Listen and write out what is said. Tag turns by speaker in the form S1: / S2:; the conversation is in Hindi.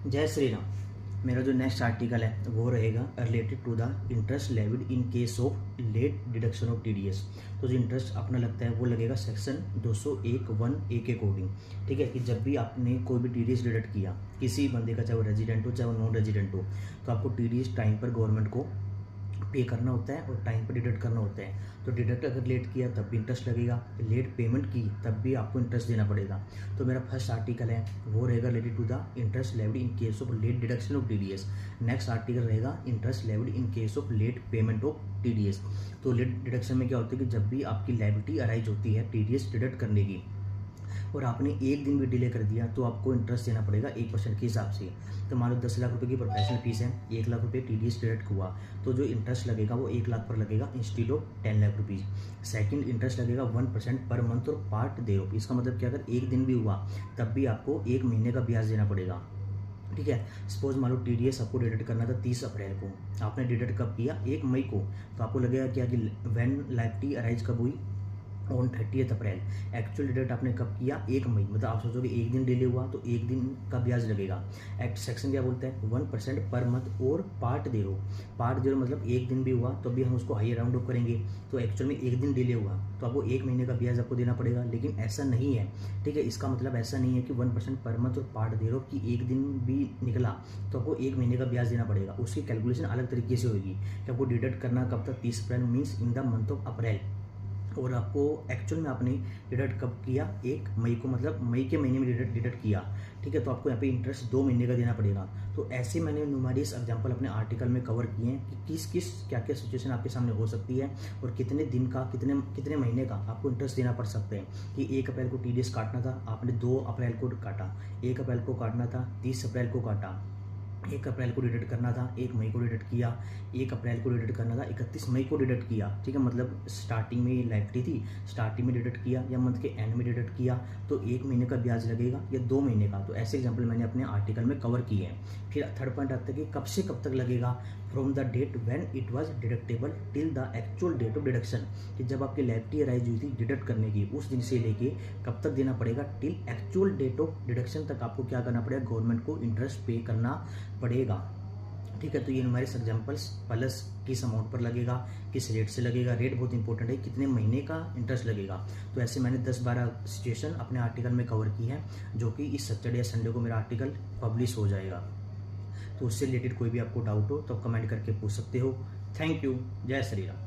S1: जय श्री राम। मेरा जो नेक्स्ट आर्टिकल है वो रहेगा related to the interest levied in case of late deduction of TDS. तो जो इंटरेस्ट अपना लगता है वो लगेगा सेक्शन 201(1)(a) के अकॉर्डिंग। ठीक है कि जब भी आपने कोई भी टीडीएस डिडक्ट किया किसी बंदे का, चाहे वो रेजिडेंट हो चाहे वो नॉन रेजिडेंट हो, तो आपको टीडीएस टाइम पर गवर्नमेंट को पे करना होता है और टाइम पर डिडक्ट करना होता है। तो डिडक्ट अगर लेट किया तब भी इंटरेस्ट लगेगा, लेट पेमेंट की तब भी आपको इंटरेस्ट देना पड़ेगा। तो मेरा फर्स्ट आर्टिकल है वो रहेगा related to the interest levied in case of late deduction of TDS. Next article रहेगा interest levied in case of late payment of TDS. तो लेट डिडक्शन में क्या होता है कि जब भी आपकी लायबिलिटी अराइज होती है टीडीएस डिडक्ट करने की और आपने एक दिन भी डिले कर दिया तो आपको इंटरेस्ट देना पड़ेगा 1% के हिसाब से। तो मान लो 10 लाख रुपए की प्रोफेशनल फीस है, 1 लाख रुपए टीडीएस डिडक्ट हुआ तो जो इंटरेस्ट लगेगा वो 1 लाख पर लगेगा instead of 10 lakh rupees. Second interest लगेगा 1% पर मंथ और पार्ट दे हो। इसका मतलब क्या, अगर एक दिन भी हुआ तब भी आपको 1 महीने का ब्याज देना पड़ेगा। ठीक है, सपोज मान लो टीडीएस आपको डिडक्ट करना था 30 अप्रैल को, आपने डिडक्ट कब किया 1 मई को, तो आपको लगेगा क्या कि व्हेन लायबिलिटी अराइज कब हुई ऑन 30 अप्रैल। एक्चुअल डिडक्ट आपने कब किया 1 मई, मतलब आप सोचोगे एक दिन डिले हुआ तो एक दिन का ब्याज लगेगा। एक्ट सेक्शन क्या बोलता है 1% पर मंथ और पार्ट दे रो। पार्ट दे रो मतलब एक दिन भी हुआ तो भी हम उसको हाई राउंड ऑफ करेंगे, तो एक्चुअल में एक दिन डिले हुआ तो आपको 1 महीने का ब्याज आपको देना पड़ेगा। लेकिन ऐसा नहीं है, ठीक है, इसका मतलब ऐसा नहीं है कि 1% पर मंथ और पार्ट दे रो कि एक दिन भी निकला तो आपको 1 महीने का ब्याज देना पड़ेगा। उसकी कैलकुलेशन अलग तरीके से होगी कि आपको डिडक्ट करना कब तक 30 April means in the month of April, और आपको एक्चुअल में आपने डिडक्ट कब किया 1 मई को, मतलब मई के महीने में डिडक्ट किया। ठीक है, तो आपको यहाँ पे इंटरेस्ट 2 महीने का देना पड़ेगा। तो ऐसे मैंने न्यूमेरियस एग्जांपल अपने आर्टिकल में कवर किए हैं कि किस किस क्या क्या सिचुएशन आपके सामने हो सकती है और कितने दिन का कितने कितने महीने का आपको इंटरेस्ट देना पड़ सकते हैं। कि 1 अप्रैल को टीडीएस काटना था, आपने 2 अप्रैल को काटा, 1 अप्रैल को काटना था, 30 अप्रैल को काटा, 1 अप्रैल को डिडक्ट करना था, 1 मई को डिडक्ट किया, 1 अप्रैल को डिडक्ट करना था, 31 मई को डिडक्ट किया। ठीक है, मतलब स्टार्टिंग में लायबिलिटी थी, स्टार्टिंग में डिडक्ट किया या मंथ के एंड में डिडक्ट किया तो 1 महीने का ब्याज लगेगा या 2 महीने का। तो ऐसे एग्जाम्पल मैंने अपने आर्टिकल में कवर किए हैं। फिर थर्ड पॉइंट आता है कि कब से कब तक लगेगा, from the date when it was deductible till the actual date of deduction. कि जब आपकी लायबिलिटी अराइज हुई थी डिडक्ट करने की उस दिन से लेके कब तक देना पड़ेगा, till actual date of deduction तक आपको क्या करना पड़ेगा, गवर्नमेंट को इंटरेस्ट पे करना पड़ेगा। ठीक है, तो ये हमारे एग्जाम्पल्स प्लस किस अमाउंट पर लगेगा, किस रेट से लगेगा, रेट बहुत इंपॉर्टेंट है, कितने महीने का इंटरेस्ट लगेगा। तो ऐसे मैंने 10-12 सिचुएशन अपने आर्टिकल में कवर की है जो कि इस सैटरडे या संडे को मेरा आर्टिकल पब्लिश हो जाएगा। तो उससे रिलेटेड कोई भी आपको डाउट हो तो कमेंट करके पूछ सकते हो। Thank you. जय श्री राम।